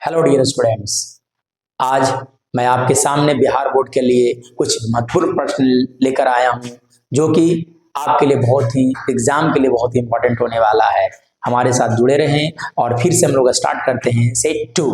Hello dear students, आज मैं आपके सामने बिहार बोर्ड के लिए कुछ महत्वपूर्ण प्रश्न लेकर आया हूं जो कि आपके लिए बहुत ही एग्जाम के लिए बहुत ही इंपॉर्टेंट होने वाला है। हमारे साथ जुड़े रहें और फिर से हम लोग स्टार्ट करते हैं सेट 2।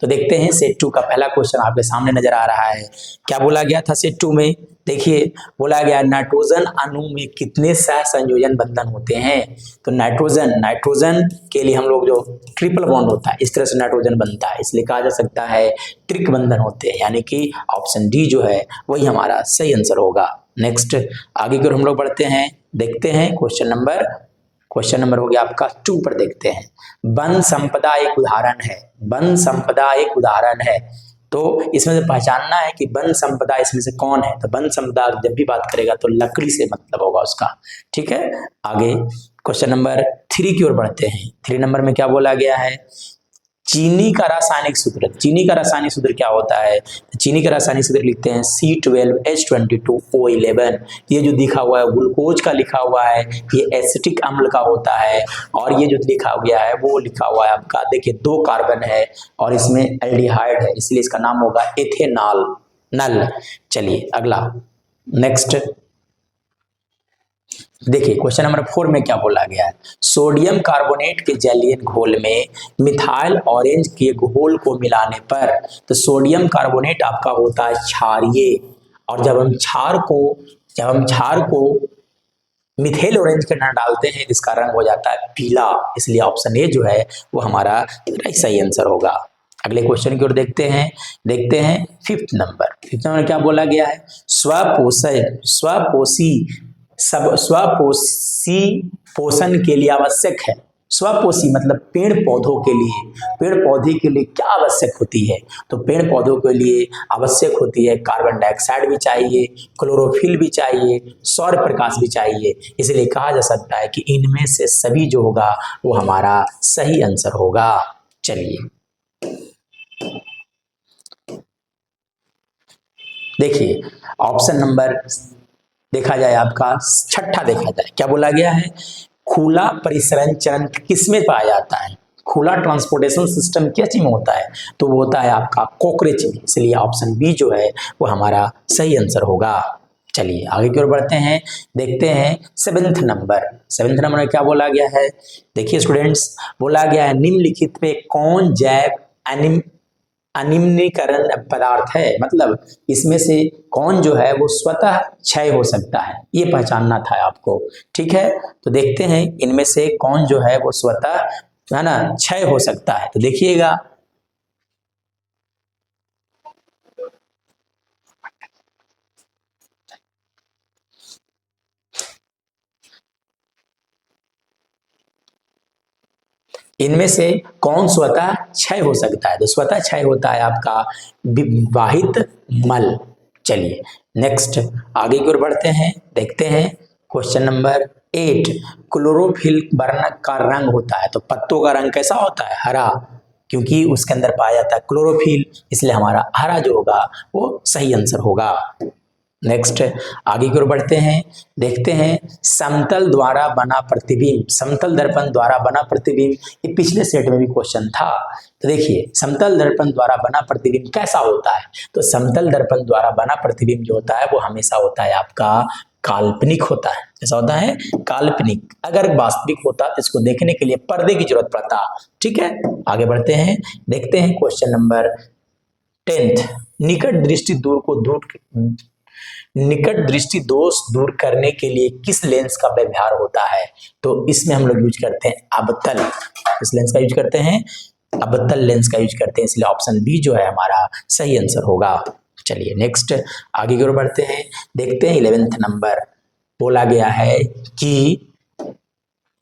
तो देखते हैं सेट 2 का पहला क्वेश्चन आपके सामने नजर आ रहा है। क्या बोला गया था सेट 2 में? देखिए, बोला गया नाइट्रोजन अणु में कितने सह संयोजन बंधन होते हैं। तो नाइट्रोजन के लिए हम लोग जो ट्रिपल बॉन्ड होता है इस तरह से नाइट्रोजन बनता है, इसलिए कहा जा सकता है त्रिक बंधन होते हैं, यानी कि ऑप्शन डी जो है वही हमारा सही आंसर होगा। नेक्स्ट आगे की ओर हम लोग बढ़ते हैं, देखते हैं क्वेश्चन नंबर हो गया आपका 2 पर देखते हैं। वन संपदा एक उदाहरण है। वन संपदा एक उदाहरण है, तो इसमें से पहचानना है कि वन संपदा इसमें से कौन है। तो वन संपदा जब भी बात करेगा तो लकड़ी से मतलब होगा उसका, ठीक है। आगे क्वेश्चन नंबर 3 की ओर बढ़ते हैं। 3 नंबर में क्या बोला गया है? चीनी का रासायनिक सूत्र। चीनी का रासायनिक सूत्र क्या होता है? चीनी का रासायनिक सूत्र लिखते हैं C12H22O11। ये जो लिखा हुआ है ग्लूकोज का लिखा हुआ है, ये एसिटिक अम्ल का होता है, और ये जो लिखा गया है वो लिखा हुआ है आपका, देखिए 2 कार्बन है और इसमें एल्डिहाइड है, इसलिए इसका नाम होगा एथेनॉल नल। चलिए अगला नेक्स्ट देखिए, क्वेश्चन नंबर 4 में क्या बोला गया है? सोडियम कार्बोनेट के जलीय घोल में मिथाइल ऑरेंज के घोल को मिलाने पर, तो सोडियम कार्बोनेट आपका होता है क्षारीय, और जब हम क्षार को मिथाइल ऑरेंज के अंदर डालते हैं इसका रंग हो जाता है पीला, इसलिए ऑप्शन ए जो है वो हमारा सही आंसर होगा। अगले क्वेश्चन की ओर देखते हैं 5th नंबर क्या बोला गया है? स्वपोषी पोषण के लिए आवश्यक है। स्वपोषी मतलब पेड़ पौधों के लिए, पेड़ पौधे के लिए क्या आवश्यक होती है? तो पेड़ पौधों के लिए आवश्यक होती है कार्बन डाइऑक्साइड भी चाहिए, क्लोरोफिल भी चाहिए, सौर प्रकाश भी चाहिए, इसलिए कहा जा सकता है कि इनमें से सभी जो होगा वो हमारा सही आंसर होगा। चलिए देखिए, ऑप्शन नंबर देखा जाए आपका 6 देखा जाए, क्या बोला गया है? खुला परिसरण चरण किसमें पाया जाता है? खुला ट्रांसपोर्टेशन सिस्टम किस चीज में होता है? तो वो होता है आपका कॉकरोच में, इसलिए ऑप्शन बी जो है वो हमारा सही आंसर होगा। चलिए आगे की ओर बढ़ते हैं, देखते हैं 7th नंबर में क्या बोला गया है? देखिए स्टूडेंट्स, बोला गया है निम्नलिखित में कौन जैव अनिम्नीकरण पदार्थ है, मतलब इसमें से कौन जो है वो स्वतः क्षय हो सकता है, ये पहचानना था आपको, ठीक है। तो देखते हैं इनमें से कौन जो है वो स्वतः है ना क्षय हो सकता है। तो देखिएगा इनमें से कौन स्वतः क्षय हो सकता है? तो स्वतः क्षय होता है आपका विवाहित मल। चलिए नेक्स्ट आगे की ओर बढ़ते हैं, देखते हैं क्वेश्चन नंबर 8। क्लोरोफिल वर्ण का रंग होता है, तो पत्तों का रंग कैसा होता है? हरा, क्योंकि उसके अंदर पाया जाता है क्लोरोफिल, इसलिए हमारा हरा जो होगा वो सही आंसर होगा। नेक्स्ट आगे की ओर बढ़ते हैं, देखते हैं समतल द्वारा बना प्रतिबिंब, समतल दर्पण द्वारा बना प्रतिबिंब, ये पिछले सेट में भी क्वेश्चन था। तो देखिए समतल दर्पण द्वारा बना प्रतिबिंब कैसा होता है? तो समतल दर्पण द्वारा बना प्रतिबिंब जो होता है वो हमेशा होता है आपका काल्पनिक होता है। कैसा होता है? काल्पनिक। अगर वास्तविक होता तो इसको देखने के लिए पर्दे की जरूरत पड़ता, ठीक है। आगे बढ़ते हैं, देखते हैं क्वेश्चन नंबर 10। निकट दृष्टि दोष दूर करने के लिए किस लेंस का व्यवहार होता है? तो इसमें हम लोग यूज करते हैं अवतल, किस लेंस का यूज करते हैं? अवतल लेंस का यूज करते हैं, इसलिए ऑप्शन बी जो है हमारा सही आंसर होगा। चलिए नेक्स्ट आगे की ओर बढ़ते हैं, देखते हैं 11th नंबर। बोला गया है कि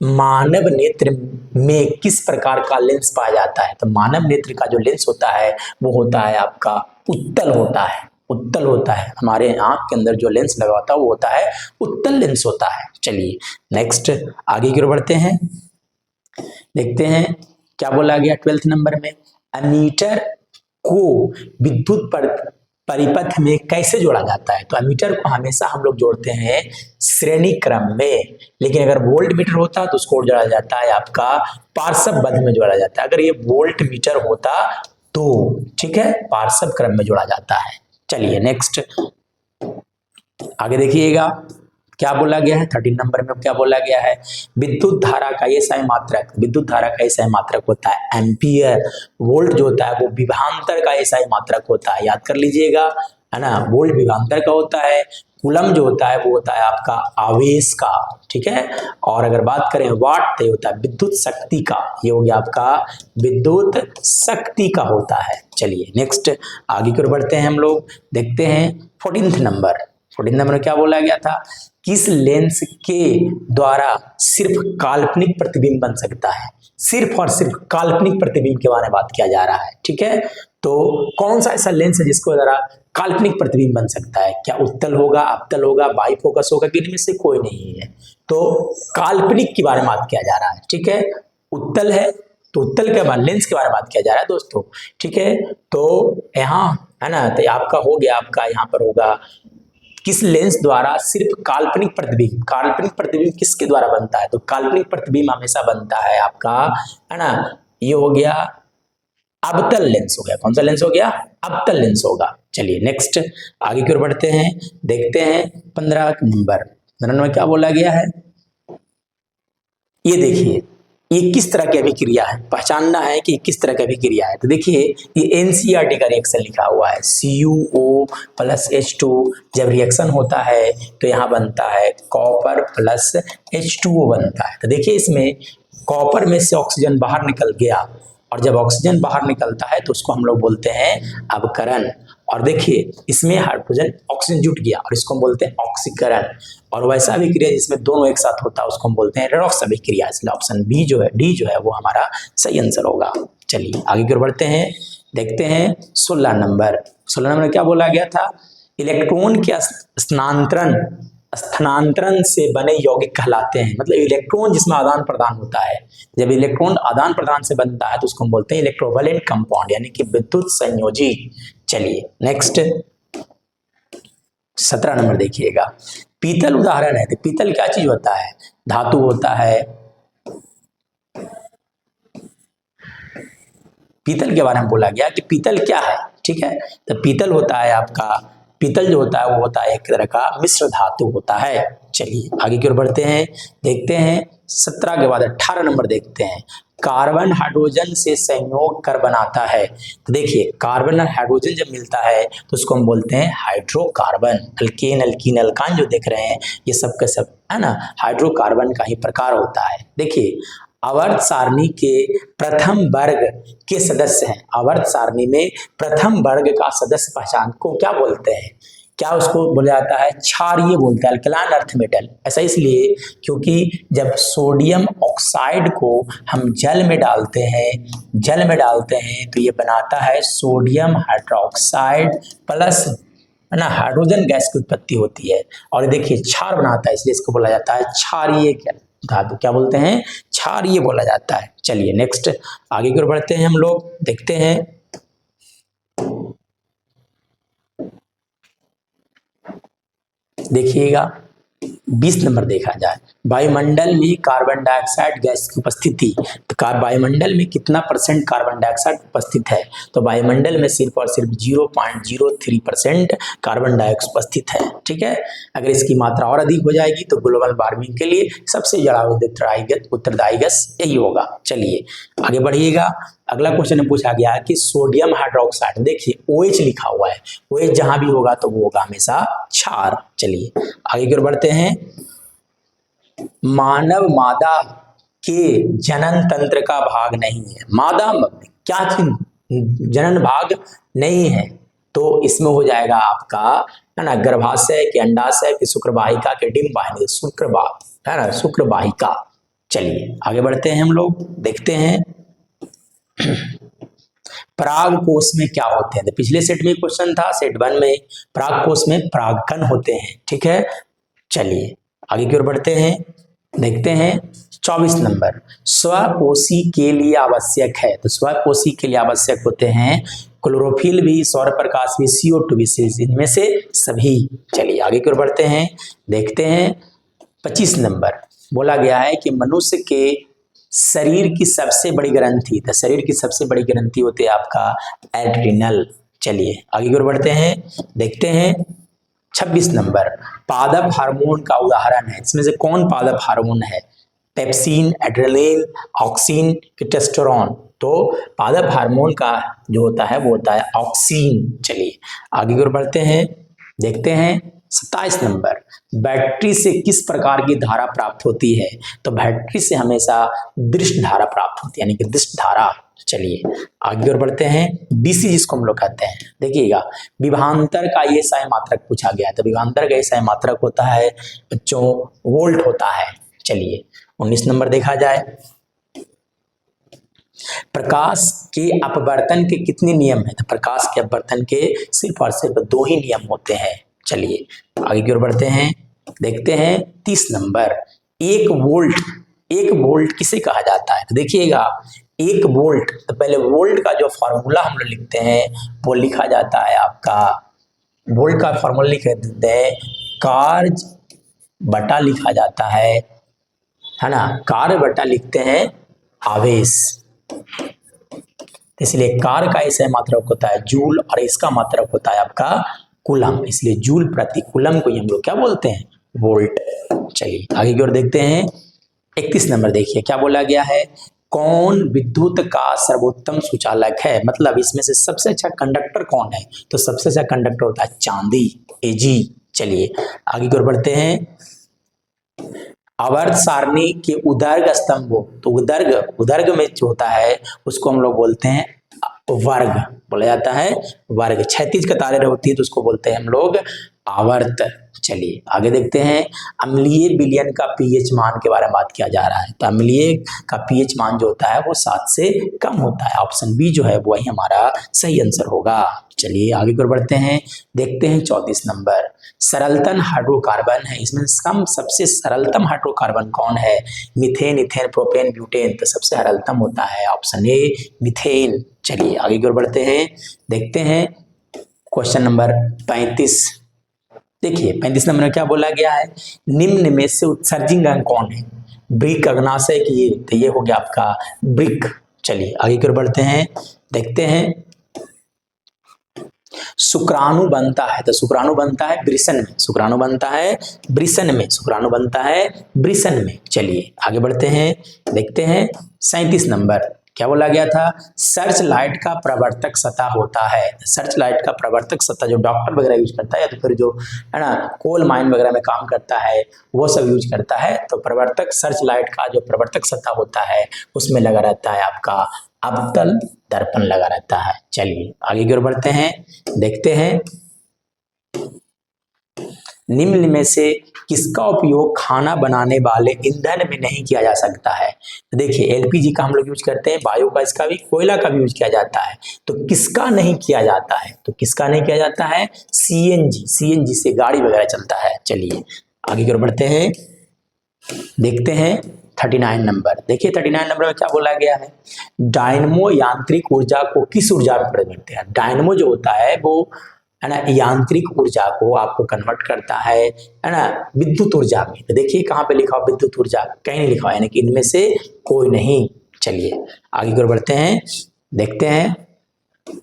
मानव नेत्र में किस प्रकार का लेंस पाया जाता है? तो मानव नेत्र का जो लेंस होता है वो होता है आपका उत्तल होता है, हमारे आंख के अंदर जो लेंस लगा होता है वो होता है उत्तल लेंस होता है। चलिए नेक्स्ट आगे की ओर बढ़ते हैं, देखते हैं क्या बोला गया 12th नंबर में। एमीटर को विद्युत परिपथ में कैसे जोड़ा जाता है? तो एमीटर को हमेशा हम लोग जोड़ते हैं श्रेणी क्रम में, लेकिन अगर वोल्ट मीटर होता तो उसको जोड़ा जाता है आपका पार्श्वबद्ध में जोड़ा जाता है। अगर ये वोल्ट मीटर होता दो, ठीक है, पार्श्व क्रम में जोड़ा जाता है। चलिए नेक्स्ट आगे देखिएगा क्या बोला गया है। 13 नंबर में क्या बोला गया है, विद्युत धारा का ये सही मात्रक, विद्युत धारा का ये सही मात्रक होता है एम्पियर। वोल्ट जो होता है वो विभवांतर का ये सही मात्रक होता है, याद कर लीजिएगा, है ना। वोल्ट विभवांतर का होता है, कूलम जो होता है वो होता है आपका आवेश का, ठीक है। और अगर बात करें वाट तो ये होता है विद्युत शक्ति का, ये हो गया आपका विद्युत शक्ति का होता है। चलिए नेक्स्ट आगे की ओर बढ़ते हैं हम लोग, देखते हैं 14 नंबर। 14 नंबर में क्या बोला गया था, किस लेंस के द्वारा सिर्फ काल्पनिक प्रतिबिंब बन सकता है। सिर्फ और सिर्फ काल्पनिक प्रतिबिंब के बारे में बात किया जा रहा है, ठीक है। तो कौन सा ऐसा लेंस है जिसको द्वारा काल्पनिक प्रतिबिंब बन सकता है, क्या उत्तल होगा, अवतल होगा, बाइफोकस होगा, इनमें से कोई नहीं है। तो काल्पनिक के बारे में बात किया जा रहा है, ठीक है। उत्तल है तो उत्तल के बाद लेंस के बारे में बात किया जा रहा है दोस्तों, ठीक है। तो यहाँ है ना, तो आपका हो गया, आपका यहाँ पर होगा किस लेंस द्वारा सिर्फ काल्पनिक प्रतिबिंब, काल्पनिक प्रतिबिंब किसके द्वारा बनता है, तो काल्पनिक प्रतिबिंब हमेशा बनता है आपका, है ना, ये हो गया अवतल लेंस हो गया। कौन सा लेंस हो गया, अवतल लेंस होगा। चलिए नेक्स्ट आगे की ओर बढ़ते हैं, देखते हैं 15 नंबर। 15 में क्या बोला गया है, ये देखिए ये किस तरह की अभिक्रिया है, पहचानना है कि किस तरह की अभिक्रिया है। तो देखिए ये एनसीईआरटी का रिएक्शन लिखा हुआ है, CuO + H2 जब रिएक्शन होता है तो यहाँ बनता है कॉपर + H2O बनता है। तो देखिए इसमें कॉपर में से ऑक्सीजन बाहर निकल गया, और जब ऑक्सीजन बाहर निकलता है तो उसको हम लोग बोलते हैं अवकरण। और देखिए इसमें हाइड्रोजन ऑक्सीजन जुट गया और इसको हम बोलते हैं ऑक्सीकरण। और वैसा अभिक्रिया जिसमें दोनों एक साथ होता है उसको हम बोलते हैं रेडॉक्स अभिक्रिया। इसलिए ऑप्शन बी जो है, डी जो है वो हमारा सही आंसर होगा। चलिए आगे की ओर बढ़ते हैं, देखते हैं 16 नंबर। 16 नंबर में क्या बोला गया था, इलेक्ट्रॉन के स्थानांतरण से बने यौगिक कहलाते हैं। मतलब इलेक्ट्रॉन जिसमें आदान प्रदान होता है, जब इलेक्ट्रॉन आदान प्रदान से बनता है तो उसको हम बोलते हैं इलेक्ट्रोवैलेंट कंपाउंड, यानी कि विद्युत संयोजी। चलिए नेक्स्ट 17 नंबर देखिएगा, पीतल उदाहरण है। तो पीतल क्या चीज होता है, धातु होता है। पीतल के बारे में बोला गया कि पीतल क्या है, ठीक है। तो पीतल होता है आपका, पीतल जो होता है वो होता है एक तरह का मिश्र धातु होता है। चलिए आगे की ओर बढ़ते हैं, देखते हैं 17 के बाद 18 नंबर देखते हैं, कार्बन हाइड्रोजन से संयोग कर बनाता है। तो देखिए कार्बन और हाइड्रोजन जब मिलता है तो उसको हम बोलते हैं हाइड्रोकार्बन। अल्केन अल्कीन अल्कान जो देख रहे हैं ये सब के सब है ना हाइड्रोकार्बन का ही प्रकार होता है। देखिए आवर्त सारणी के प्रथम वर्ग के सदस्य हैं, आवर्त सारणी में प्रथम वर्ग का सदस्य पहचान को क्या बोलते हैं, क्या उसको बोला जाता है, क्षारीय बोलते हैं, अल्कलाइन अर्थ मेटल। ऐसा इसलिए क्योंकि जब सोडियम ऑक्साइड को हम जल में डालते हैं तो ये बनाता है सोडियम हाइड्रोक्साइड प्लस, है ना, हाइड्रोजन गैस की उत्पत्ति होती है और देखिए क्षार बनाता है, इसलिए इसको बोला जाता है क्षारीय धातु। क्या बोलते हैं, क्षारीय बोला जाता है। चलिए नेक्स्ट आगे की ओर बढ़ते हैं हम लोग, देखते हैं देखिएगा 20 नंबर देखा जाए, वायुमंडल में कार्बन डाइऑक्साइड गैस की उपस्थिति। तो वायुमंडल में कितना % कार्बन डाइऑक्साइड उपस्थित है, तो वायुमंडल में सिर्फ और सिर्फ 0.03% कार्बन डाइऑक्साइड उपस्थित है, ठीक है। अगर इसकी मात्रा और अधिक हो जाएगी तो ग्लोबल वार्मिंग के लिए सबसे ज्यादा उत्तरदायी गैस यही होगा। चलिए आगे बढ़िएगा, अगला क्वेश्चन में पूछा गया है कि सोडियम हाइड्रोक्साइड, देखिए OH लिखा हुआ है, OH जहां भी होगा तो वो होगा हमेशा क्षार। चलिए आगे की ओर बढ़ते हैं, मानव मादा के जनन तंत्र का भाग नहीं है। मादा क्या चीज जनन भाग नहीं है, तो इसमें हो जाएगा आपका, है ना, गर्भाशय के अंडाशय के शुक्रवाहिका के डिंब वाहिनी, है ना, शुक्रवाहिका। चलिए आगे बढ़ते हैं हम लोग, देखते हैं पराग कोश में क्या होते हैं। तो पिछले सेट में क्वेश्चन था, सेट 1 में पराग कोश में परागकण होते हैं, ठीक है। चलिए आगे की ओर बढ़ते हैं, देखते हैं 24 नंबर, स्वपोषी के लिए आवश्यक है। तो स्वपोषी के लिए आवश्यक होते हैं क्लोरोफिल भी, सौर प्रकाश भी, CO2 भी, इनमें से सभी। चलिए आगे की ओर बढ़ते हैं, देखते हैं 25 नंबर, बोला गया है कि मनुष्य के शरीर की सबसे बड़ी ग्रंथि, तो शरीर की सबसे बड़ी ग्रंथि होती है आपका एड्रिनल। चलिए आगे की ओर बढ़ते हैं, देखते हैं 26 नंबर, पादप हार्मोन का उदाहरण है, इसमें से कौन पादप हार्मोन है? Pepsin, adrenaline, auxin, testosterone. तो पादप हार्मोन का जो होता है वो होता है ऑक्सिन। चलिए आगे की ओर बढ़ते हैं, देखते हैं 27 नंबर, बैटरी से किस प्रकार की धारा प्राप्त होती है? तो बैटरी से हमेशा दृष्ट धारा प्राप्त होती है, यानी कि दृष्ट धारा। चलिए आगे और बढ़ते हैं, डीसी जिसको हम लोग कहते हैं। देखिएगा विभवांतर का ये सही मात्रक पूछा गया है, तो विभवांतर का ये सही मात्रक होता है बच्चों वोल्ट होता है। चलिए 19 नंबर देखा जाए, प्रकाश के अपवर्तन के कितने नियम है? तो प्रकाश के अपवर्तन के सिर्फ और सिर्फ 2 ही नियम होते हैं। चलिए आगे की ओर बढ़ते हैं, देखते हैं 30 नंबर, 1 वोल्ट किसे कहा जाता है? तो देखिएगा 1 वोल्ट, तो पहले वोल्ट का जो फॉर्मूला हम लोग लिखते हैं वो लिखा जाता है आपका, वोल्ट का फॉर्मूला लिख देते हैं कार्ज बटा लिखा जाता है ना, कार्य बटा लिखते हैं आवेश। इसलिए कार का ऐसा मात्रक होता है जूल और इसका मात्रक होता है आपका कूलम, इसलिए जूल प्रति कूलम को हम लोग क्या बोलते हैं? वोल्ट। चलिए आगे की ओर देखते हैं, 31 नंबर देखिए क्या बोला गया है, कौन विद्युत का सर्वोत्तम सुचालक है? मतलब इसमें से सबसे अच्छा कंडक्टर कौन है? तो सबसे अच्छा कंडक्टर होता है चांदी, एजी। चलिए आगे की ओर बढ़ते हैं, आवर्त सारणी के उदर्ग स्तंभों, तो उदर्ग में जो होता है उसको हम लोग बोलते हैं वर्ग, बोला जाता है वर्ग। क्षैतिज कतारें होती है तो उसको बोलते हैं हम लोग आवर्त। चलिए आगे देखते हैं, अम्लीय विलयन का पीएच मान के बारे में बात किया जा रहा है, तो अम्लीय का पीएच मान जो होता है वो 7 से कम होता है। ऑप्शन बी जो है वही हमारा सही आंसर होगा। चलिए आगे की ओर बढ़ते हैं, देखते हैं 34 नंबर, सरलतम हाइड्रोकार्बन है, इसमें सबसे सरलतम हाइड्रोकार्बन कौन है? Methane, ethane, propane, butane. तो सबसे सरलतम होता है ऑप्शन ए मीथेन। चलिए आगे की ओर बढ़ते हैं, देखते हैं क्वेश्चन नंबर 35। देखिए 35 नंबर में क्या बोला गया है, निम्न में से उत्सर्जित अंग कौन है? ब्रिक, अग्नाशय की, तो ये हो गया आपका ब्रिक। चलिए आगे की ओर बढ़ते हैं, देखते हैं शुक्राणु बनता है, तो शुक्राणु बनता है वृषण में, शुक्राणु बनता है वृषण में, शुक्राणु बनता है वृषण में। चलिए आगे बढ़ते हैं, देखते हैं 37 नंबर, क्या बोला गया था? सर्च लाइट का प्रवर्तक सतह होता है। सर्च लाइट का प्रवर्तक सतह जो डॉक्टर वगैरह यूज करता है या तो फिर जो है ना कोल माइन वगैरह में काम करता है वो सब यूज करता है। तो प्रवर्तक सर्च लाइट का जो प्रवर्तक सतह होता है उसमें लगा रहता है आपका अवतल दर्पण लगा रहता है। चलिए आगे की ओर बढ़ते हैं, देखते हैं निम्न में से किसका उपयोग खाना बनाने वाले ईंधन में नहीं किया जा सकता है? तो देखिए एलपीजी का हम लोग यूज करते हैं, बायोगैस का भी, कोयला का भी यूज किया जाता है। तो किसका नहीं किया जाता है? तो किसका नहीं किया जाता है? सीएनजी, सीएनजी से गाड़ी वगैरह चलता है। चलिए आगे की ओर बढ़ते हैं, देखते हैं 39 नंबर। देखिए 39 नंबर में क्या बोला गया है, डायनमो यांत्रिक ऊर्जा को किस ऊर्जा में परिवर्तित करते हैं? डायनमो जो होता है वो है ना यांत्रिक ऊर्जा को आपको कन्वर्ट करता है ना विद्युत ऊर्जा में। तो देखिए कहाँ पे लिखा हुआ विद्युत ऊर्जा, कहीं नहीं लिखा हुआ, यानी कि इनमें से कोई नहीं। चलिए आगे की ओर बढ़ते हैं, देखते हैं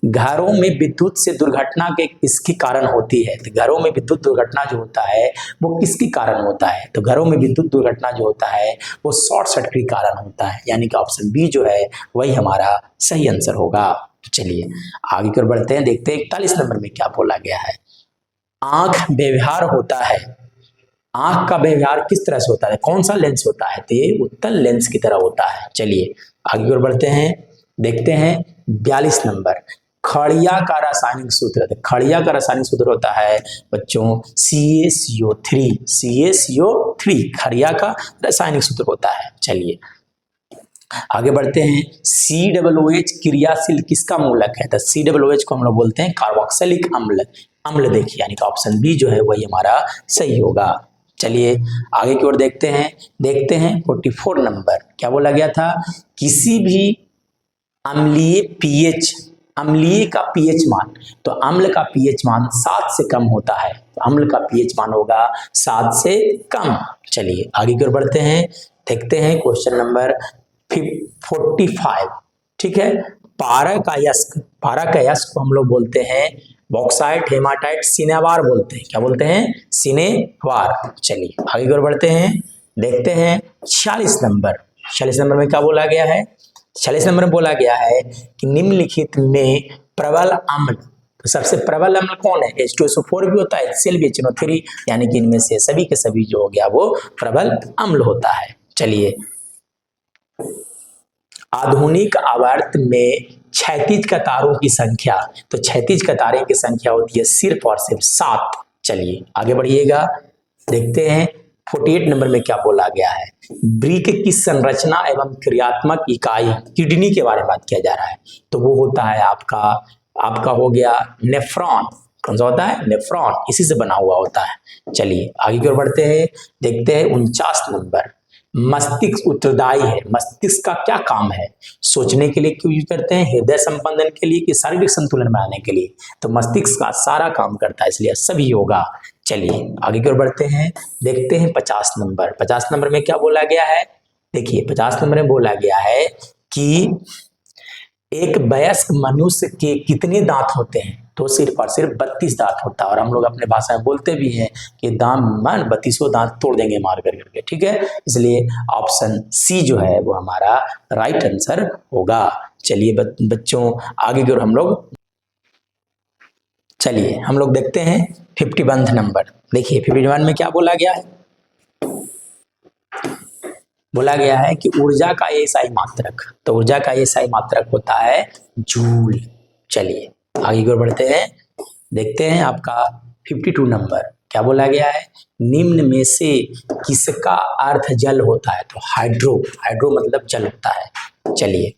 घरों में विद्युत से दुर्घटना के किसके कारण होती है? तो घरों में विद्युत दुर्घटना जो होता है वो किसके कारण होता है? तो घरों में विद्युत दुर्घटना जो होता है वो शॉर्ट सर्किट के कारण होता है, यानी कि ऑप्शन बी जो है वही हमारा सही आंसर होगा। चलिए आगे की ओर बढ़ते हैं, देखते हैं 41 नंबर में क्या बोला गया है, आंख व्यवहार होता है, आंख का व्यवहार किस तरह से होता है? कौन सा लेंस होता है? तो ये उत्तल लेंस की तरह होता है। चलिए आगे की ओर बढ़ते हैं, देखते हैं 42 नंबर, खड़िया का रासायनिक सूत्र। तो खड़िया का रासायनिक सूत्र होता है बच्चों CaCO3, CaCO3 खड़िया का रासायनिक सूत्र होता है। चलिए आगे बढ़ते हैं, COOH क्रियाशील किसका मूलक है? तो COOH को हम लोग बोलते हैं कार्बोक्सिलिक अम्ल, अम्ल देखिए, यानी कि ऑप्शन बी जो है वही हमारा सही होगा। चलिए आगे की ओर देखते हैं, देखते हैं 44 नंबर, क्या बोला गया था, किसी भी अम्लीय पीएच, अम्लीय का पीएच मान, तो अम्ल का पीएच मान 7 से कम होता है, तो अम्ल का पीएच मान होगा 7 से कम। चलिए आगे की ओर बढ़ते हैं, देखते हैं क्वेश्चन नंबर 45, ठीक है। पारा का यस्क को हम लोग बोलते हैं बॉक्साइट, हेमाटाइट, सिनेवार बोलते हैं। क्या बोलते हैं? सिनेवार। चलिए आगे की ओर बढ़ते हैं, देखते हैं 46 नंबर। 46 नंबर में क्या बोला गया है? 46 नंबर में बोला गया है कि निम्नलिखित में प्रबल अम्ल, तो सबसे प्रबल अम्ल कौन है? H2SO4 भी होता है, HCl भी, HNO3, यानी कि इनमें से सभी के सभी जो हो गया वो प्रबल अम्ल होता है। चलिए, आधुनिक आवर्त में क्षैतिज कतारों की संख्या, तो क्षैतिज कतारें की संख्या होती है सिर्फ और सिर्फ 7। चलिए आगे बढ़िएगा, देखते हैं 48 नंबर में क्या बोला गया है। वृक्क की संरचना एवं क्रियात्मक इकाई किडनी के बारे में बात किया जा रहा है, तो वो होता है आपका हो गया नेफ्रॉन। कौन सा होता है? नेफ्रॉन, इसी से बना हुआ होता है। चलिए आगे की ओर बढ़ते हैं, देखते हैं 49 नंबर। मस्तिष्क उत्तरदायी है। मस्तिष्क का क्या काम है? सोचने के लिए क्यों यूज करते हैं? हृदय संबंधन के लिए कि शारीरिक संतुलन बनाने के लिए? तो मस्तिष्क का सारा काम करता है, इसलिए सभी होगा। चलिए आगे की ओर बढ़ते हैं, देखते हैं 50 नंबर। 50 नंबर में क्या बोला गया है? देखिए 50 नंबर में बोला गया है कि एक वयस्क मनुष्य के कितने दांत होते हैं? तो सिर्फ और सिर्फ 32 दांत होता है, और हम लोग अपने भाषा में बोलते भी हैं कि दांत मान 32 दांत तोड़ देंगे मार करके, ठीक है। इसलिए ऑप्शन सी जो है वो हमारा राइट आंसर होगा। चलिए बच्चों आगे की ओर हम लोग देखते हैं 51 नंबर। देखिए 51 में क्या बोला गया है? बोला गया है कि ऊर्जा का एसआई मात्रक, तो ऊर्जा का एसआई मात्रक होता है जूल। चलिए आगे की ओर बढ़ते हैं, देखते हैं आपका 52 नंबर। क्या बोला गया है? निम्न में से किसका अर्थ जल होता है? तो हाइड्रो मतलब जल होता है। चलिए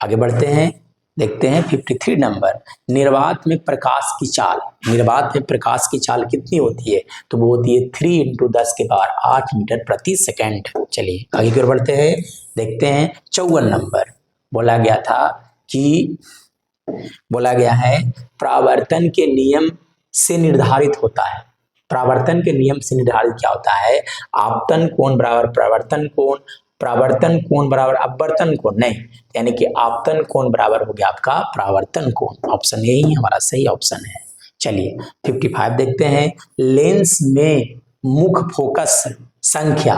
आगे बढ़ते हैं, देखते हैं 53 नंबर। निर्वात में प्रकाश की चाल, निर्वात में प्रकाश की चाल कितनी होती है? तो वो होती है 3 × 10 के पावर 8 मीटर प्रति सेकंड। चलिए आगे की ओर बढ़ते हैं, देखते हैं 54 नंबर। बोला गया है प्रावर्तन के नियम से निर्धारित होता है। प्रावर्तन के नियम से निर्धारित क्या होता है? आपतन कोण बराबर प्रावर्तन कोण बराबर अपवर्तन कोण, नहीं, यानी कि आपतन कोण बराबर हो गया आपका प्रावर्तन कोण। ऑप्शन यही हमारा सही ऑप्शन है। चलिए 55 देखते हैं। लेंस में मुख्य फोकस संख्या,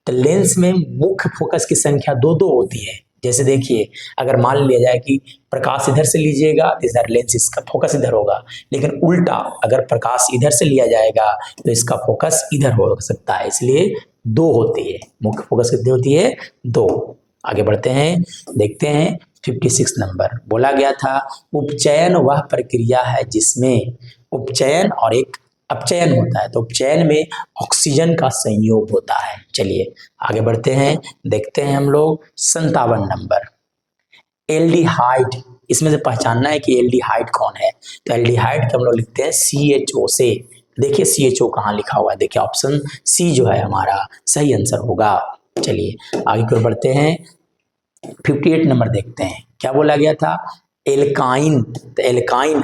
तो लेंस में मुख्य फोकस की संख्या 2 होती है। जैसे देखिए, अगर मान लिया जाए कि प्रकाश इधर से लीजिएगा तो इधर लेंस इसका फोकस इधर होगा, लेकिन उल्टा अगर प्रकाश इधर से लिया जाएगा तो इसका फोकस इधर हो सकता है, इसलिए 2 होती है। मुख्य फोकस कितनी होती है? 2। आगे बढ़ते हैं, देखते हैं 56 नंबर। बोला गया था उपचयन वह प्रक्रिया है जिसमें उपचयन और एक अपचयन होता है, तो उपचयन में ऑक्सीजन का संयोग होता है। चलिए आगे बढ़ते हैं, देखते हैं हम लोग 57 नंबर। एल्डिहाइड, इसमें से पहचानना है कि एल्डिहाइड कौन है, तो एल्डिहाइड को हम लोग लिखते हैं CHO से। देखिए CHO कहाँ लिखा हुआ है? देखिए ऑप्शन सी जो है हमारा सही आंसर होगा। चलिए आगे की ओर बढ़ते हैं, 58 नंबर देखते हैं। क्या बोला गया था? एल्काइन, तो एल्काइन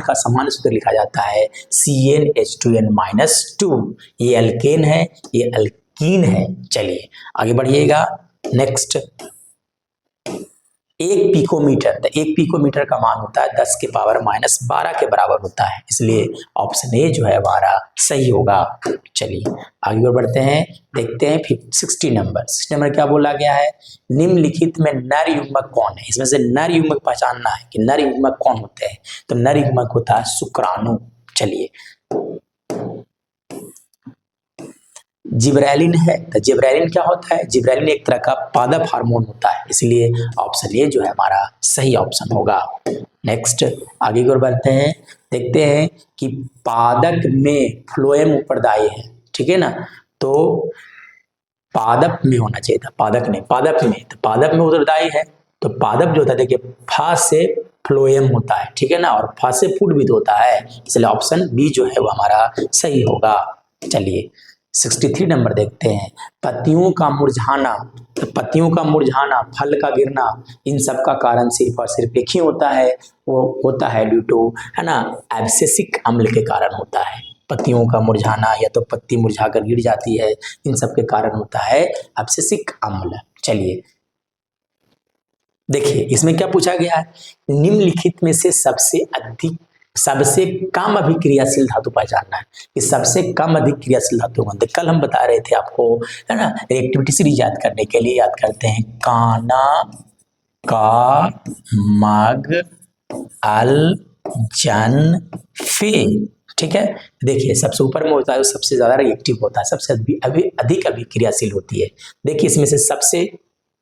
का सामान्य सूत्र लिखा जाता है CnH2n-2। ये एल्केन है, ये एल्कीन है। चलिए आगे बढ़िएगा, नेक्स्ट 1 पिकोमीटर, तो 1 पिकोमीटर का मान होता है 10 के पावर -12 के बराबर होता है, इसलिए ऑप्शन ए जो है हमारा सही होगा। चलिए आगे बढ़ते हैं, देखते हैं 60 नंबर। 60 नंबर क्या बोला गया है? निम्नलिखित में नर युग्मक कौन है? इसमें से नर युग्मक पहचानना है कि नर युग्मक कौन होते हैं, तो नर युग्मक होता है शुक्राणु। चलिए जिब्रेलिन है, तो जिब्रेलिन क्या होता है? जिब्रेलिन एक तरह का पादप हार्मोन होता है, इसलिए ऑप्शन ए जो है हमारा सही ऑप्शन होगा। नेक्स्ट आगे की ओर बढ़ते हैं, देखते हैं कि पादप में फ्लोएम उत्तरदायी है, ठीक है ना, तो पादप में होना चाहिए था, पादप में, तो पादप में उत्तरदायी है, तो पादप जो होता है देखिए फा से फ्लोएम होता है, ठीक है ना, और फा से फूड भी होता है, इसलिए ऑप्शन बी जो है वो हमारा सही होगा। चलिए 63 नंबर देखते हैं। पत्तियों का मुरझाना, तो पत्तियों का मुरझाना, फल का गिरना, इन सब का कारण सिर्फ और सिर्फ एक ही होता है, वो होता है ड्यू टू, है ना, एब्सिसिक अम्ल के कारण होता है। पत्तियों का मुरझाना या तो पत्ती मुरझाकर गिर जाती है, इन सब के कारण होता है एब्सिसिक अम्ल। चलिए देखिए इसमें क्या पूछा गया है, निम्नलिखित में से सबसे कम अभिक्रियाशील धातु पहचानना है कि सबसे कम अभिक्रियाशील धातु कौन थे। कल हम बता रहे थे आपको, है ना, रिएक्टिविटी सीरीज याद करने के लिए याद करते हैं, काना, का, मग, अल, जन, फे। ठीक है, देखिए सबसे ऊपर में होता है सबसे ज्यादा रिएक्टिव होता है, सबसे अधिक अभिक्रियाशील होती है। देखिए इसमें से सबसे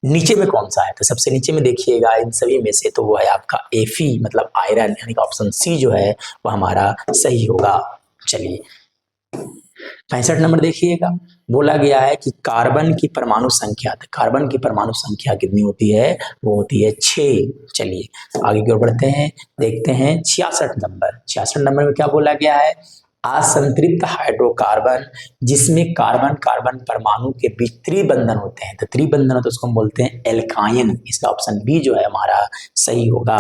नीचे में कौन सा है, तो सबसे नीचे में देखिएगा इन सभी में से तो वो है आपका Fe मतलब आयरन, यानी कि ऑप्शन सी जो है वो हमारा सही होगा। चलिए 65 नंबर देखिएगा, बोला गया है कि कार्बन की परमाणु संख्या, तो कार्बन की परमाणु संख्या कितनी होती है, वो होती है 6। चलिए आगे की ओर बढ़ते हैं, देखते हैं 66 नंबर। 66 नंबर में क्या बोला गया है, असंतृप्त हाइड्रोकार्बन जिसमें कार्बन कार्बन परमाणु के बीच त्रिबंधन होते हैं, तो त्रिबंधन तो उसको हम बोलते हैं एल्काइन। इसका ऑप्शन बी जो है हमारा सही होगा।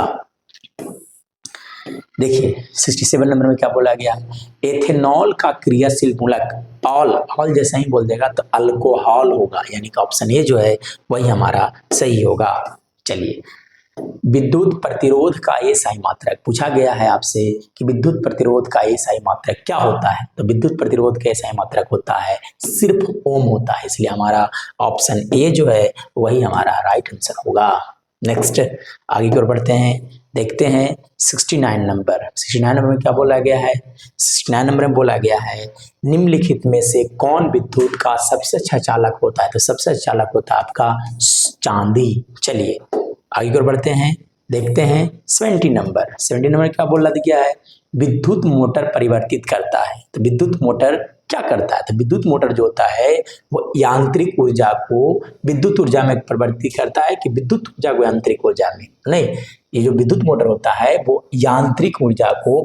देखिए 67 नंबर में क्या बोला गया, एथेनॉल का क्रियाशील मूलक ऑल जैसा ही बोल देगा तो अल्कोहल होगा, यानी कि ऑप्शन ए जो है वही हमारा सही होगा। चलिए विद्युत प्रतिरोध का एसआई मात्रक पूछा गया है आपसे कि विद्युत प्रतिरोध का एसआई मात्रक क्या होता है, तो विद्युत प्रतिरोध का एसआई मात्रक होता है सिर्फ ओम होता है, इसलिए हमारा ऑप्शन ए जो है वही हमारा राइट आंसर होगा। नेक्स्ट आगे की ओर बढ़ते हैं, देखते हैं 69 नंबर। 69 नंबर में क्या बोला गया है, 69 नंबर में बोला गया है निम्नलिखित में से कौन विद्युत का सबसे अच्छा चालक होता है, तो सबसे अच्छा चालक होता है आपका चांदी। चलिए आगे की ओर बढ़ते हैं, देखते हैं 70 नंबर। 70 नंबर क्या बोला गया है, विद्युत मोटर परिवर्तित करता है, तो विद्युत मोटर क्या करता है, तो विद्युत मोटर जो होता है वो यांत्रिक ऊर्जा को विद्युत ऊर्जा में परिवर्तित करता है कि विद्युत ऊर्जा को यांत्रिक ऊर्जा में नहीं, ये जो विद्युत मोटर होता है वो यांत्रिक ऊर्जा को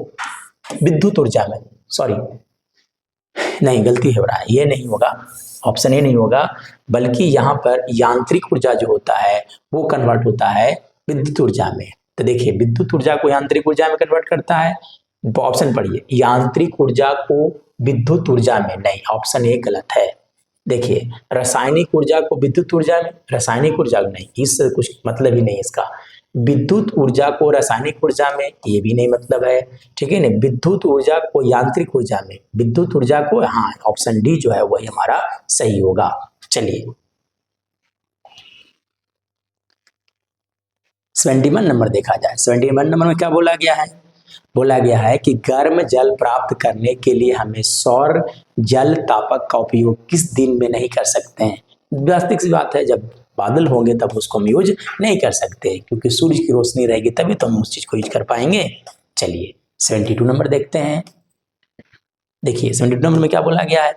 विद्युत ऊर्जा में, सॉरी नहीं गलती हो रहा है, ये नहीं होगा, ऑप्शन ए नहीं होगा, बल्कि यहाँ पर यांत्रिक ऊर्जा जो होता है वो कन्वर्ट होता है विद्युत ऊर्जा में। तो देखिए विद्युत ऊर्जा को यांत्रिक ऊर्जा में कन्वर्ट करता है, ऑप्शन पढ़िए, यांत्रिक ऊर्जा को विद्युत ऊर्जा में नहीं, ऑप्शन ए गलत है। देखिए रासायनिक ऊर्जा को विद्युत ऊर्जा में, रासायनिक ऊर्जा नहीं, इससे कुछ मतलब ही नहीं इसका। विद्युत ऊर्जा को रासायनिक ऊर्जा में, ये भी नहीं मतलब है, ठीक है ना। विद्युत ऊर्जा को यांत्रिक ऊर्जा में, विद्युत ऊर्जा को, हाँ ऑप्शन डी जो है वही हमारा सही होगा। चलिए 71 नंबर देखा जाए। 71 नंबर में क्या बोला गया है, बोला गया है कि गर्म जल प्राप्त करने के लिए हमें सौर जल तापक का उपयोग किस दिन में नहीं कर सकते हैं। वास्तविक सी बात है, जब बादल होंगे तब उसको हम यूज नहीं कर सकते, क्योंकि सूरज की रोशनी रहेगी तभी तो हम उस चीज को यूज कर पाएंगे। चलिए 72 नंबर देखते हैं। देखिए 72 नंबर में क्या बोला गया है,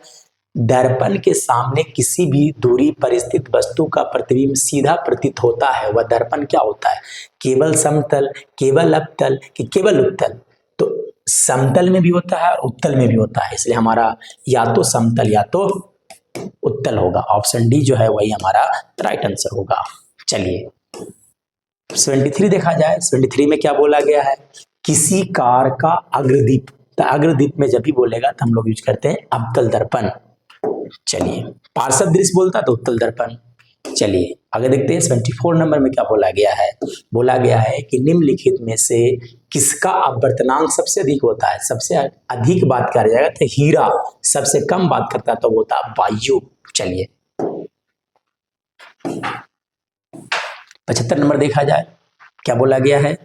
दर्पण के सामने किसी भी दूरी पर स्थित वस्तु का प्रतिबिंब सीधा प्रतीत होता है, वह दर्पण क्या होता है, केवल समतल, केवल अवतल कि केवल उत्तल। तो समतल में भी होता है और उत्तल में भी होता है, इसलिए हमारा या तो समतल या तो उत्तल होगा। ऑप्शन डी जो है वही हमारा राइट आंसर होगा। चलिए 73 देखा जाए। 73 में क्या बोला गया है, किसी कार का अग्रदीप, तो अग्रदीप में जब भी बोलेगा तो हम लोग यूज करते हैं अवतल दर्पण। चलिए पार्श्व दृश्य बोलता तो उत्तल दर्पण। चलिए आगे देखते हैं 74 नंबर में क्या बोला गया है, बोला गया है कि निम्नलिखित में से किसका अपवर्तनांक सबसे अधिक होता है, सबसे अधिक बात किया जाएगा तो हीरा, सबसे कम बात करता तो होता वायु। चलिए 75 नंबर देखा जाए, क्या बोला गया है,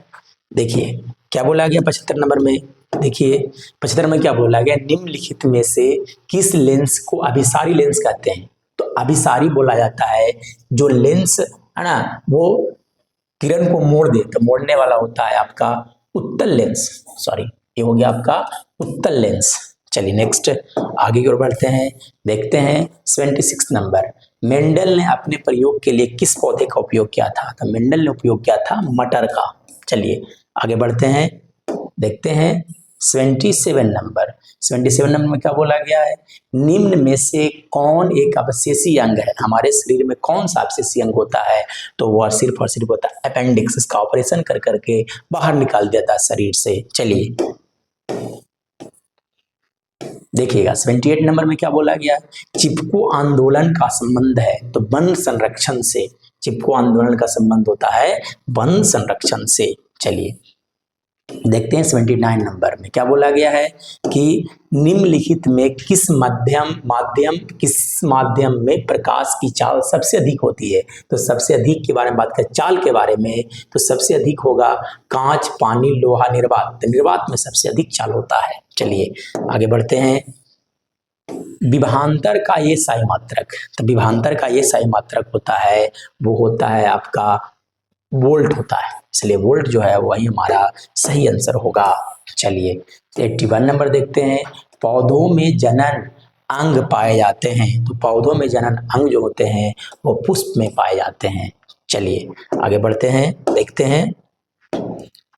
देखिए क्या बोला गया 75 नंबर में, देखिए 75 में क्या बोला गया, निम्नलिखित में से किस लेंस को अभिसारी लेंस कहते हैं। तो अभिसारी बोला जाता है जो लेंस है ना वो किरण को मोड़ दे, तो मोड़ने वाला होता है आपका उत्तल लेंस, सॉरी ये हो गया आपका उत्तल लेंस। चलिए नेक्स्ट आगे की ओर बढ़ते हैं, देखते हैं 76 नंबर। मेंडल ने अपने प्रयोग के लिए किस पौधे का उपयोग किया था, तो मेंडल ने उपयोग किया था मटर का। चलिए आगे बढ़ते हैं, देखते हैं 77 नंबर। 77 नंबर में क्या बोला गया है, निम्न में से कौन एक अवशेषी अंग है, हमारे शरीर में कौन सा अवशेषी अंग होता है, तो वह सिर्फ और सिर्फ होता है अपेंडिक्स, इसका ऑपरेशन कर करके बाहर निकाल देता है शरीर से। चलिए देखिएगा 78 नंबर में क्या बोला गया, चिपको आंदोलन का संबंध है तो वन संरक्षण से, चिपको आंदोलन का संबंध होता है वन संरक्षण से। चलिए देखते हैं 79 नंबर में क्या बोला गया है कि निम्नलिखित में किस माध्यम में प्रकाश की चाल सबसे अधिक होती है। तो सबसे अधिक के बारे में बात करें, चाल के बारे में, तो सबसे अधिक होगा कांच, पानी, लोहा, निर्वात। तो निर्वात में सबसे अधिक चाल होता है। चलिए आगे बढ़ते हैं। विभवांतर का ये साई मात्रक, तो विभवांतर का ये साई मात्रक होता है, वो होता है आपका वोल्ट होता है, इसलिए वोल्ट जो है वही हमारा सही आंसर होगा। चलिए 81 नंबर देखते हैं। पौधों में जनन अंग पाए जाते हैं, तो पौधों में जनन अंग जो होते हैं वो पुष्प में पाए जाते हैं। चलिए आगे बढ़ते हैं, देखते हैं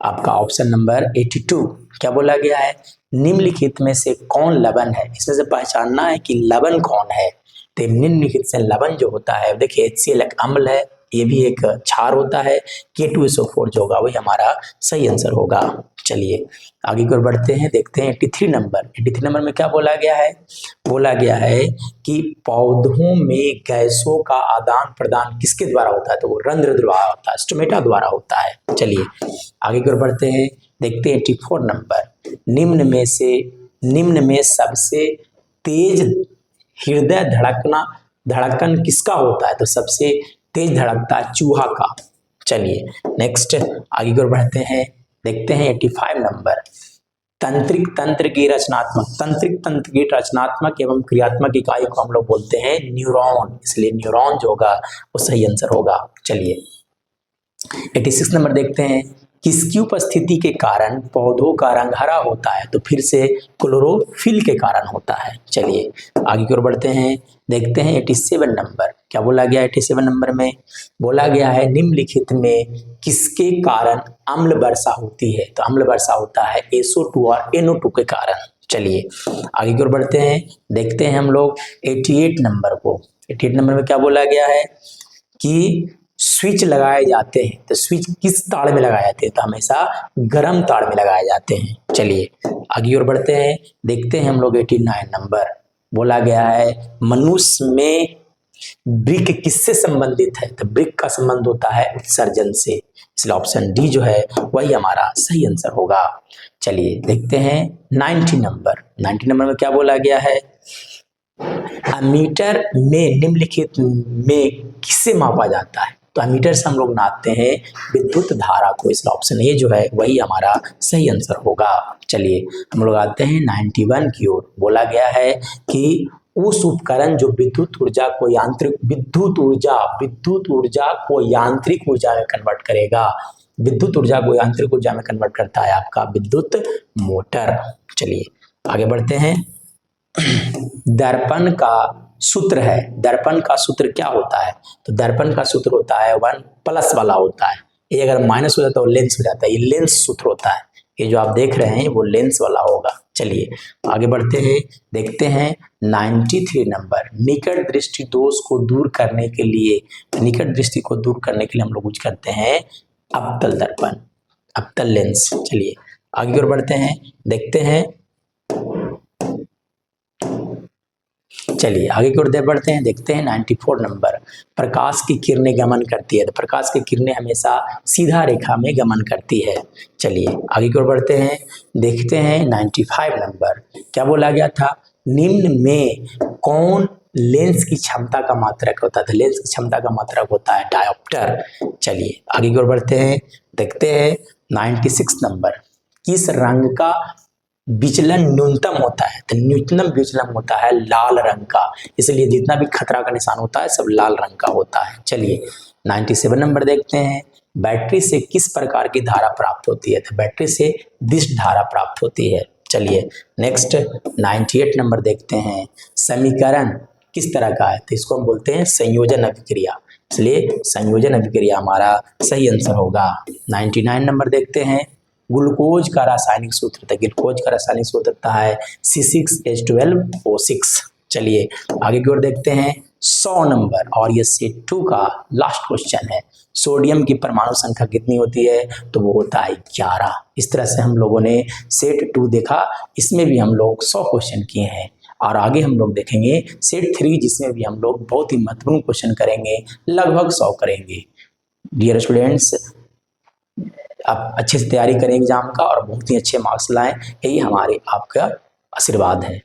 आपका ऑप्शन नंबर 82 क्या बोला गया है। निम्नलिखित में से कौन लवण है, इसमें से पहचानना है कि लवण कौन है। तो निम्नलिखित से लवण जो होता है, देखिए HCl एक अम्ल है, ये भी एक क्षार होता है, K2SO4 जो होगा वही हमारा सही आंसर होगा। चलिए आगे की ओर बढ़ते हैं, देखते हैं 83 नंबर। 83 नंबर में क्या बोला गया है, बोला गया है कि पौधों में गैसों का आदान प्रदान किसके द्वारा होता है, तो वो रंध्र द्वारा होता है, स्टोमेटा द्वारा होता है। चलिए आगे की ओर बढ़ते हैं, देखते हैं 84 नंबर। निम्न में सबसे तेज हृदय धड़कन किसका होता है, तो सबसे तेज धड़कता है चूहा का। चलिए नेक्स्ट आगे की ओर बढ़ते हैं, देखते हैं 85 नंबर। तंत्रिक तंत्र की रचनात्मक एवं क्रियात्मक इकाई को हम लोग बोलते हैं न्यूरॉन, इसलिए न्यूरॉन जो होगा वो सही आंसर होगा। चलिए 86 नंबर देखते हैं। किसकी उपस्थिति के कारण पौधों का रंग हरा होता है, तो फिर से क्लोरोफिल के कारण होता है। चलिए आगे की ओर बढ़ते हैं, देखते हैं 87 नंबर क्या बोला गया। 87 नंबर में बोला गया है निम्नलिखित में किसके कारण अम्ल वर्षा होती है, तो अम्ल वर्षा होता है SO2 और NO2 के कारण। चलिए आगे की ओर बढ़ते हैं, देखते हैं हम लोग 88 नंबर को। 88 नंबर में क्या बोला गया है कि स्विच लगाए जाते हैं, तो स्विच किस तार में लगाए जाते हैं, तो हमेशा गर्म तार में लगाए जाते हैं। चलिए आगे और बढ़ते हैं, देखते हैं हम लोग 89 नंबर। बोला गया है मनुष्य में वृक्क किससे संबंधित है, तो वृक्क का संबंध होता है उत्सर्जन से, इसलिए ऑप्शन डी जो है वही हमारा सही आंसर होगा। चलिए देखते हैं 90 नंबर। 90 नंबर में क्या बोला गया है, अमीटर में निम्नलिखित में किससे मापा जाता है, तो अमीटर से हम लोग नापते हैं विद्युत धारा को, इसलिए ऑप्शन ए जो है वही हमारा सही आंसर होगा। चलिए हम लोग आते हैं 91 की ओर। बोला गया है कि उस उपकरण जो विद्युत ऊर्जा को यांत्रिक ऊर्जा में कन्वर्ट करेगा, विद्युत ऊर्जा को यांत्रिक ऊर्जा में कन्वर्ट करता है आपका विद्युत मोटर। चलिए आगे बढ़ते हैं। दर्पण का सूत्र है, दर्पण का सूत्र क्या होता है, तो दर्पण का सूत्र होता है 1 प्लस वाला होता है, ये अगर माइनस हो जाता है तो लेंस हो जाता है, ये लेंस सूत्र होता है, ये जो आप देख रहे हैं वो लेंस वाला होगा। चलिए आगे बढ़ते हैं, देखते हैं 93 नंबर। निकट दृष्टि दोष को दूर करने के लिए, निकट दृष्टि को दूर करने के लिए हम लोग यूज करते हैं अवतल दर्पण, अवतल लेंस। चलिए आगे की ओर बढ़ते हैं, देखते हैं, चलिए आगे की ओर बढ़ते हैं, देखते हैं 94 नंबर। प्रकाश की किरणें गमन करती है, तो प्रकाश की किरणें हमेशा सीधा रेखा में गमन करती है। चलिए आगे की ओर बढ़ते हैं, देखते हैं 95 नंबर। क्या बोला गया था, निम्न में कौन लेंस की क्षमता का मात्रक होता है, तो लेंस की क्षमता का मात्रक होता है डायोप्टर। चलिए आगे की ओर बढ़ते हैं, देखते हैं 96 नंबर। किस रंग का विचलन न्यूनतम होता है, तो न्यूनतम विचलन होता है लाल रंग का, इसलिए जितना भी खतरा का निशान होता है सब लाल रंग का होता है। चलिए 97 नंबर देखते हैं। बैटरी से किस प्रकार की धारा प्राप्त होती है, तो बैटरी से दिश धारा प्राप्त होती है। चलिए नेक्स्ट 98 नंबर देखते हैं। समीकरण किस तरह का है, तो इसको हम बोलते हैं संयोजन अभिक्रिया, इसलिए संयोजन अभिक्रिया हमारा सही आंसर होगा। 99 नंबर देखते हैं। ग्लूकोज का रासायनिक सूत्र, तो ग्लूकोज का रासायनिक सूत्र होता है C6H12O6। चलिए आगे की ओर देखते हैं 100 नंबर, और ये सेट 2 का लास्ट क्वेश्चन है। सोडियम की परमाणु संख्या कितनी होती है, तो वो होता है 11। इस तरह से हम लोगों ने सेट 2 देखा, इसमें भी हम लोग 100 क्वेश्चन किए हैं। और आगे हम लोग देखेंगे सेट 3 जिसमें भी हम लोग बहुत ही महत्वपूर्ण क्वेश्चन करेंगे, लगभग 100 करेंगे। डियर स्टूडेंट्स, आप अच्छे से तैयारी करें एग्जाम का और बहुत ही अच्छे मार्क्स लाएं, यही हमारे आपका आशीर्वाद है।